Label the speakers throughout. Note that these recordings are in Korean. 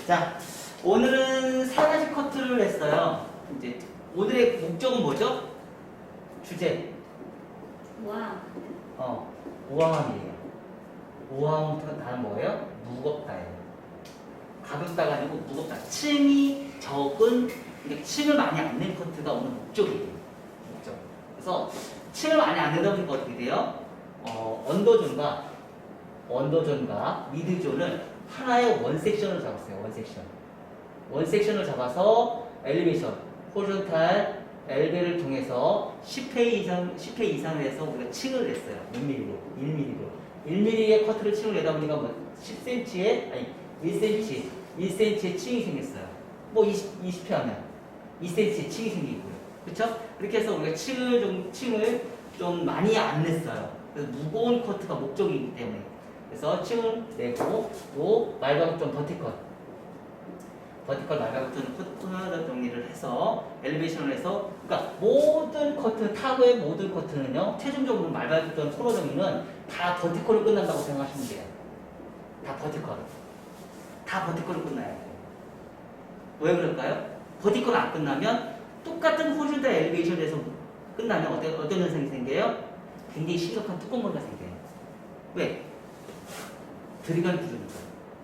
Speaker 1: 자, 오늘은 세 가지 커트를 했어요. 이제 오늘의 목적은 뭐죠? 주제. 우아함이에요. 우아함 다는 뭐예요? 무겁다예요. 가볍다가 아니고 무겁다. 층이 적은, 근데 층을 많이 안 낸 커트가 오늘 목적이에요. 목적. 그래서 층을 많이 안 내다 보니까 어떻게 돼요? 언더존과 미드존을 하나의 원 섹션을 잡았어요. 원 섹션을 잡아서 엘리베이션, 호리존탈 엘베를 통해서 10회 이상을 해서 우리가 층을 냈어요. 몇 밀리로? 1mm로. 1mm의 커트를 층을 내다 보니까 뭐 10cm에, 아니 1cm의 층이 생겼어요. 뭐 20회 하면 2cm의 층이 생기고요. 그렇죠? 그렇게 해서 우리가 층을 좀 많이 안 냈어요. 그래서 무거운 커트가 목적이기 때문에. 그래서 층을 내고 또 말가급존 버티컬 말가급존 코너 정리를 해서 엘리베이션을 해서, 그러니까 모든 커트, 타그의 모든 커트는요, 최종적으로 말가급존 코너 정리는 다 버티컬로 끝난다고 생각하시면 돼요. 다 버티컬로 끝나야 돼요. 왜 그럴까요? 버티컬 안 끝나면 똑같은 호리존탈 엘리베이션에서 끝나면 어떤 현상이 생겨요? 굉장히 심각한 뚜껑머리가 생겨요. 왜? 들어간 구조니까.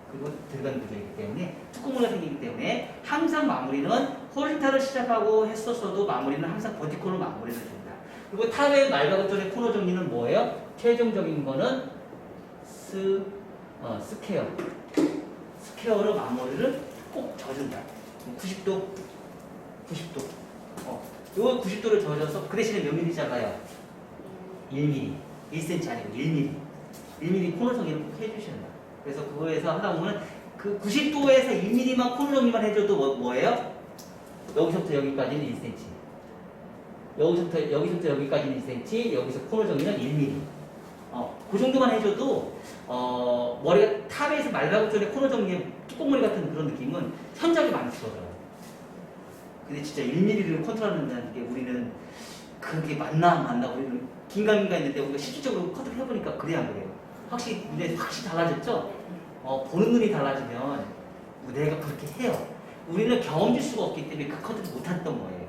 Speaker 1: 그리고 들어간 구조이기 때문에 뚜껑머리가 생기기 때문에 항상 마무리는 호리존탈을 시작하고 했었어도 마무리는 항상 버티컬로 마무리를 됩니다. 그리고 탑의 말가급존의 코너 정리는 뭐예요? 최종적인 거는 스퀘어로 마무리를 꼭 져준다. 90도. 요 90도를 져줘서 그 대신에 몇 mm 잘라요? 1mm. 1cm 아니고 1mm. 1mm 코너 정리를 꼭 해주셔야 돼요. 그래서 그거에서 하다 보면 그 90도에서 1mm만 코너 정리만 해줘도 뭐예요? 여기서부터 여기까지는 1cm. 여기서부터 여기까지는 1cm. 여기서 코너 정리는 1mm. 그 정도만 해줘도 머리가 탑에서 말가급존의 코너 정리의 뚜껑머리 같은 그런 느낌은 현저하게 많이 줄어들어요. 근데 진짜 1mm를 컨트롤한다는 게 우리는 그게 맞나 우리는 긴가민가 했는데 우리가 실질적으로 커트를 해보니까 그래 안 그래요? 확실히 달라졌죠? 보는 눈이 달라지면 뭐 내가 그렇게 해요. 우리는 경험질 수가 없기 때문에 그 커트를 못했던 거예요.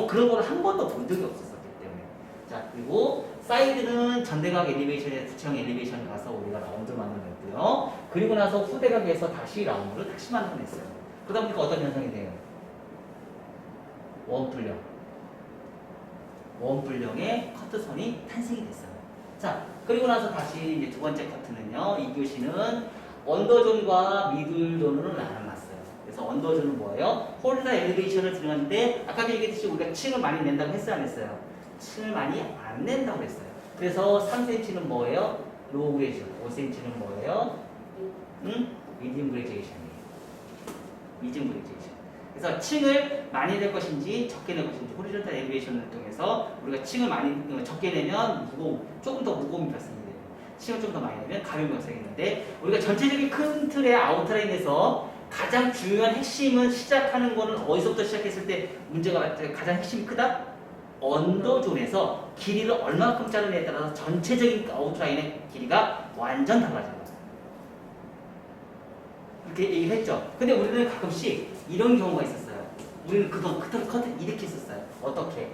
Speaker 1: 그런 걸 한 번도 본 적이 없었기 때문에. 자, 그리고 사이드는 전대각 엘리베이션에 부채형 엘리베이션을 가서 우리가 라운드를 만들어냈고요. 그리고 나서 후대각에서 다시 라운드를 다시 만들어냈어요. 그러다 보니까 어떤 현상이 돼요? 원뿔령의 커트선이 탄생이 됐어요. 자, 그리고 나서 다시 이제 두 번째 커트는요, 이 교시는 언더존과 미들존으로 나눠놨어요. 그래서 언더존은 뭐예요? 호리존탈 엘리베이션을 들어갔는데, 아까 얘기했듯이 우리가 층을 많이 낸다고 했어요, 안 했어요? 층을 많이 안 낸다고 했어요. 그래서 3cm는 뭐예요? 로우 그레이션. 5cm는 뭐예요? 미디움 그레이제이션이에요. 그래서 층을 많이 낼 것인지 적게 낼 것인지 호리존탈 엘리베이션을 통해서 우리가 층을 많이 적게 내면 조금 더 무거움이 발생이 돼요. 층을 좀 더 많이 내면 가벼움이 발생이 되는데, 우리가 전체적인 큰 틀의 아웃라인에서 가장 중요한 핵심은 시작하는 거는 어디서부터 시작했을 때 문제가 가장 핵심이 크다? 언더존에서 길이를 얼마큼 자르느냐에 따라서 전체적인 아웃라인의 길이가 완전 달라집니다. 이렇게 얘기를 했죠. 근데 우리는 가끔씩 이런 경우가 있었어요. 우리는 그동안 커트 이렇게 했었어요. 어떻게?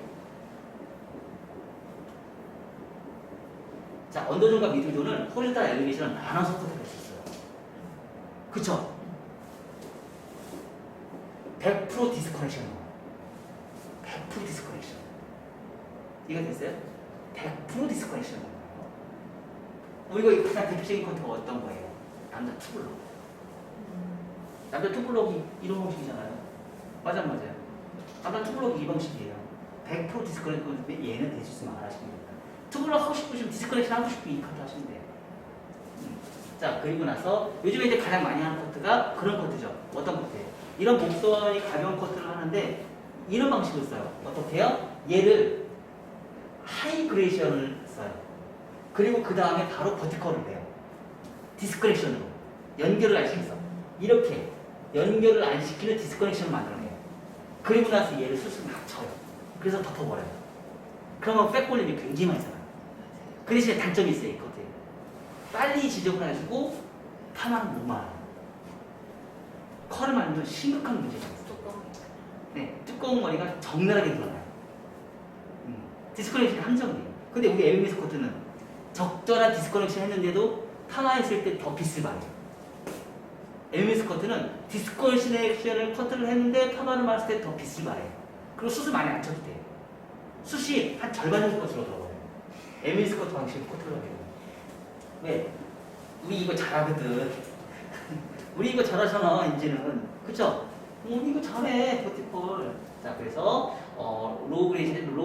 Speaker 1: 자, 언더존과 미들존을 호리존탈 엘리베이션을 나눠서 커트를 했었어요. 그쵸? 100% 디스커넥션. 100% 디스커넥션. 이거 됐어요? 100% 디스커넥션. 이거 가장 대표적인 커트가 어떤 거예요? 남자 투블럭. 남자 투블럭이 이런 방식이잖아요. 맞아요. 남자 투블럭이 이 방식이에요. 100% 디스커넥션. 얘는 될 수 있으면 안 하시면 됩니다. 투블럭 하고 싶으시면 디스커넥션 하고 싶으면 이 커트 하시면 돼요. 자, 그리고 나서 요즘에 이제 가장 많이 하는 커트가 그런 커트죠. 어떤 커트예요? 이런 목선이 가벼운 커트를 하는데 이런 방식을 써요. 어떻게 해요? 얘를 하이 그레이션을 써요. 그리고 그 다음에 바로 버티컬을 해요. 디스커넥션으로 연결을 안 시켜서 이렇게 연결을 안 시키는 디스커넥션을 만들어내요. 그리고 나서 얘를 슬슬 맞춰요. 그래서 덮어버려요. 그러면 백볼림이 굉장히 많이 살아요. 그 대신에 단점이 있어요. 이 커트에 빨리 지적을 해가지고 파만 못 말아요. 컬을 만들면 심각한 문제가 있어요.
Speaker 2: 뚜껑.
Speaker 1: 네, 두꺼운 머리가 적나라하게 늘어나요. 디스커넥션이 한정돼요. 근데 우리 에르메스 커트는 적절한 디스커넥션 했는데도 파마했을 때 더 빛을 발해요. 에르메스 커트는 디스커넥션을 커트를 했는데 파마를 말았을 때 더 빛을 발해요. 그리고 숱을 많이 안 쳐도 돼요. 숱이 한 절반 정도 커트로 들어가요. 에르메스 커트 방식으로 커트를 해요. 왜? 우리 이거 잘하거든. 우리 이거 잘하잖아, 이제는. 그쵸? 우리 이거 잘해, 버티컬. 자, 그래서, 로우 그레이션,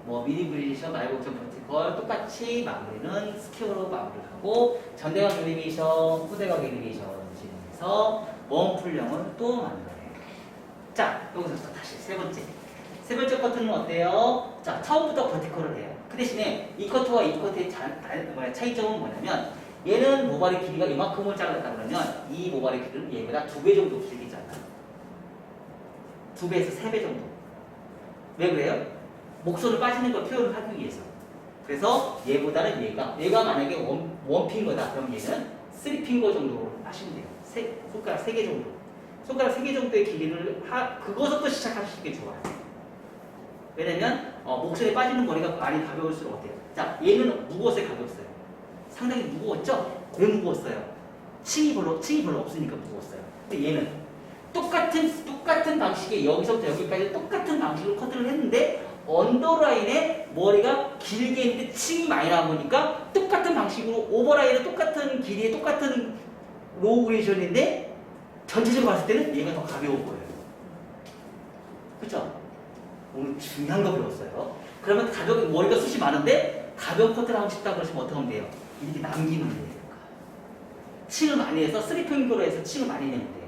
Speaker 1: 뭐, 미니 그레이션, 말곡전 버티컬, 똑같이 마무리는 스퀘어로 마무리를 하고, 전대각 엘리베이션, 후대각 엘리베이션 진행해서, 원풀형을 또 만들어내요. 자, 여기서 또 다시 세 번째. 세 번째 커트는 어때요? 자, 처음부터 버티컬을 해요. 그 대신에 이 커트와 이 커트의 차이점은 뭐냐면, 얘는 모발의 길이가 이만큼을 잘랐다 그러면 이 모발의 길이는 얘보다 2배 정도 길게 잘라요. 2배에서 3배 정도. 왜 그래요? 목소리 빠지는 걸 표현을 하기 위해서. 그래서 얘보다는 얘가 만약에 원핑거다 그럼 얘는 3핑거 정도로 하시면 돼요. 손가락 3개 정도. 손가락 3개 정도의 길이를 그것부터 시작하시는 게 좋아요. 왜냐면 목소리에 빠지는 머리가 많이 가벼울수록 어때요? 자, 얘는 무거웠어요, 가벼웠어요? 상당히 무거웠죠? 왜 무거웠어요? 층이 별로 없으니까 무거웠어요. 근데 얘는 똑같은 방식의 여기서부터 여기까지 똑같은 방식으로 커트를 했는데 언더라인에 머리가 길게 있는데 층이 많이 나오니까 똑같은 방식으로 오버라인에 똑같은 길이에 똑같은 로우 그레이션인데 전체적으로 봤을 때는 얘가 더 가벼운 거예요. 그쵸? 오늘 중요한 거 배웠어요. 그러면 머리가 숱이 많은데 가벼운 커트를 하고 싶다 그러시면 어떻게 하면 돼요? 이렇게 남기면 돼요. 층을 많이 해서 3핑거로 해서 층을 많이 내면 돼요.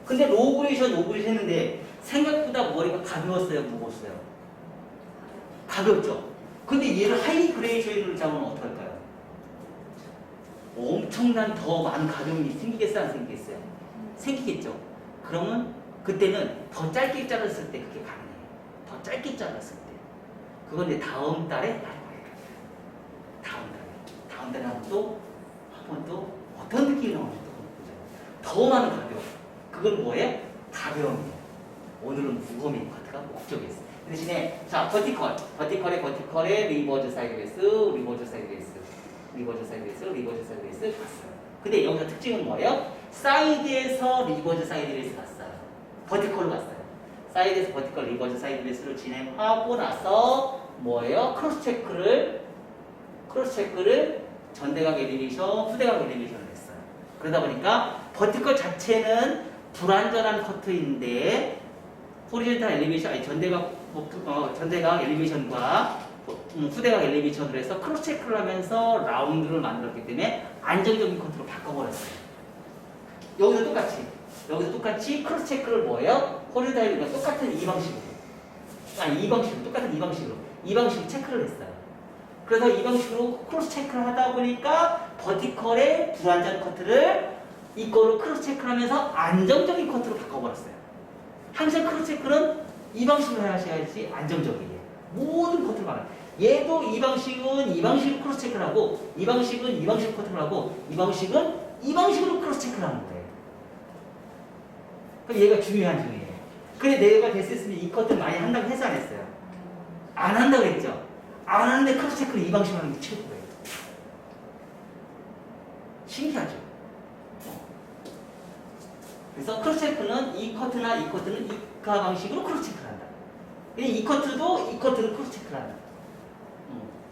Speaker 1: 근데 로우 그레이션 했는데 생각보다 머리가 가벼웠어요, 무거웠어요? 가볍죠? 근데 얘를 하이 그레이션으로 잡으면 어떡할까요? 엄청난 더 많은 가벼움이 생기겠어요, 안 생기겠어요? 생기겠죠? 그러면 그때는 더 짧게 잘랐을 때 그게 가능해요. 더 짧게 잘랐을 때. 그건 이제 다음 달에 할 거예요. 다음 달에 한번 또 어떤 느낌이 나오는지 또 보죠. 더 많은 가벼움. 그건 뭐예요? 가벼움이에요. 오늘은 무거움의 커트가 목적이었어요. 그 대신에 자 버티컬에 리버즈 사이드 베이스 갔어요. 근데 여기서 특징은 뭐예요? 사이드에서 리버즈 사이드 베이스 갔어요. 버티컬로 갔어요. 사이드에서 버티컬 리버즈 사이드 베이스로 진행하고 나서 뭐예요? 크로스 체크를 전대각 엘리베이션, 후대각 엘리베이션을 했어요. 그러다 보니까 버티컬 자체는 불완전한 커트인데 호리젠탈 엘리베이션, 아니 전대각 엘리베이션과 후대각 엘리베이션을 해서 크로스 체크를 하면서 라운드를 만들었기 때문에 안정적인 커트로 바꿔버렸어요. 여기서 똑같이 크로스 체크를 뭐예요? 호리젠탈 엘리베이션 똑같은 이 방식으로 체크를 했어요. 그래서 이 방식으로 크로스 체크를 하다 보니까 버티컬의 불완전 커트를 이거로 크로스 체크를 하면서 안정적인 커트로 바꿔버렸어요. 항상 크로스 체크는 이 방식으로 하셔야지 안정적이에요. 모든 커트를 막아요. 얘도 이 방식으로 크로스 체크를 하고 이 방식은 이 방식으로 커트를 하고 이 방식은 이 방식으로 크로스 체크를 하는 거예요. 그럼 얘가 중요한 중이에요. 근데 내가 됐었으면 이 커트를 많이 한다고 해서 안 했어요. 안 한다고 했죠. 안 하는데 크로스 체크를 이 방식으로 하는 게 최고예요. 신기하죠? 그래서 크로스 체크는 이 커트나 이 커트는 이가 방식으로 크로스 체크를 한다. 이 커트도 이 커트를 크로스 체크를 한다.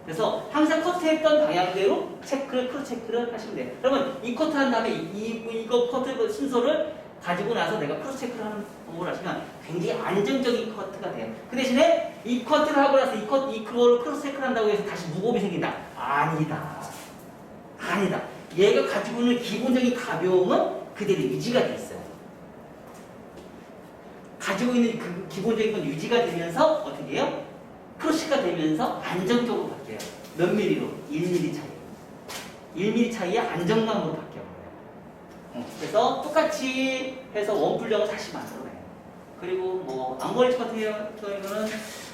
Speaker 1: 그래서 항상 커트했던 방향대로 크로스 체크를 하시면 돼요. 그러면 이 커트 한 다음에 이거 커트 순서를 가지고 나서 내가 크로스 체크를 하는 방법을 하시면 굉장히 안정적인 커트가 돼요. 그 대신에 이 커트를 하고 나서 그걸 크로스 체크를 한다고 해서 다시 무거움이 생긴다. 아니다. 얘가 가지고 있는 기본적인 가벼움은 그대로 유지가 돼 있어요. 가지고 있는 그 기본적인 건 유지가 되면서 어떻게 해요? 크로스가 되면서 안정적으로 바뀌어요. 몇 밀리로? 1mm 차이. 1mm 차이의 안정감으로 바뀌어요. 그래서 똑같이 해서 원풀형을 다시 만들어내요. 그리고 뭐 앞머리 같은 경우는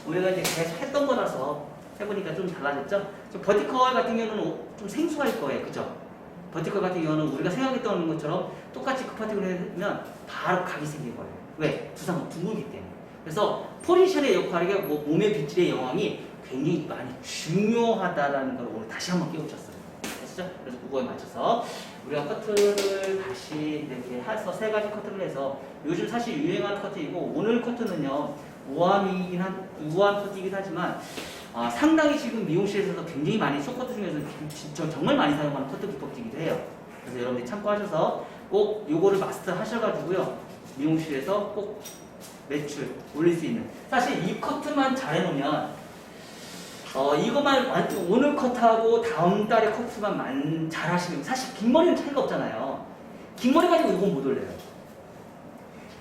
Speaker 1: 우리가 이제 계속 했던 거라서 해보니까 좀 달라졌죠? 버티컬 같은 경우는 좀 생소할 거예요. 그죠? 버티컬 같은 경우는 우리가 생각했던 것처럼 똑같이 커파티를 하면 바로 각이 생겨버려요. 왜? 두상 둥글기 때문에. 그래서 포지션의 역할이 뭐 몸의 빗질의 여왕이 굉장히 많이 중요하다라는 걸 오늘 다시 한번 깨우쳤어요. 됐죠? 그래서 그거에 맞춰서 우리가 커트를 다시 이렇게 해서 세 가지 커트를 해서 요즘 사실 유행하는 커트이고 오늘 커트는요 우아한 커트이긴 하지만 상당히 지금 미용실에서도 굉장히 많이 숏커트 중에서 진짜 정말 많이 사용하는 커트 기법이기도 해요. 그래서 여러분들이 참고하셔서 꼭 요거를 마스터 하셔가지고요 미용실에서 꼭 매출 올릴 수 있는 사실 이 커트만 잘해놓으면 이것만 오늘 커트하고 다음 달에 커트만 잘 하시면 사실 긴 머리는 차이가 없잖아요. 긴 머리 가지고 이건 못 올려요.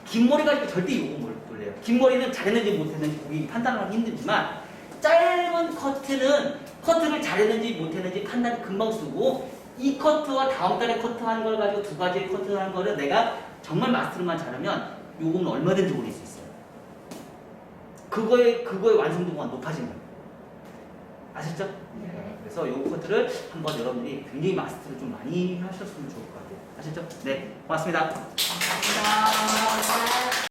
Speaker 1: 긴 머리 가지고 절대 이건 못 올려요. 긴 머리는 잘했는지 못했는지 고객이 판단하기 힘들지만 짧은 커트를 잘했는지 못했는지 판단이 금방 쓰고 이 커트와 다음 달에 커트하는 걸 가지고 두 가지 커트하는 거를 내가 정말 마스터만 잘하면 요거는 얼마든지 올릴 수 있어요. 그거의 완성도가 높아진 거예요. 아셨죠?
Speaker 2: 네.
Speaker 1: 그래서 요 커트를 한번 여러분들이 굉장히 마스터를 좀 많이 하셨으면 좋을 것 같아요. 아셨죠? 네, 고맙습니다.
Speaker 2: 감사합니다.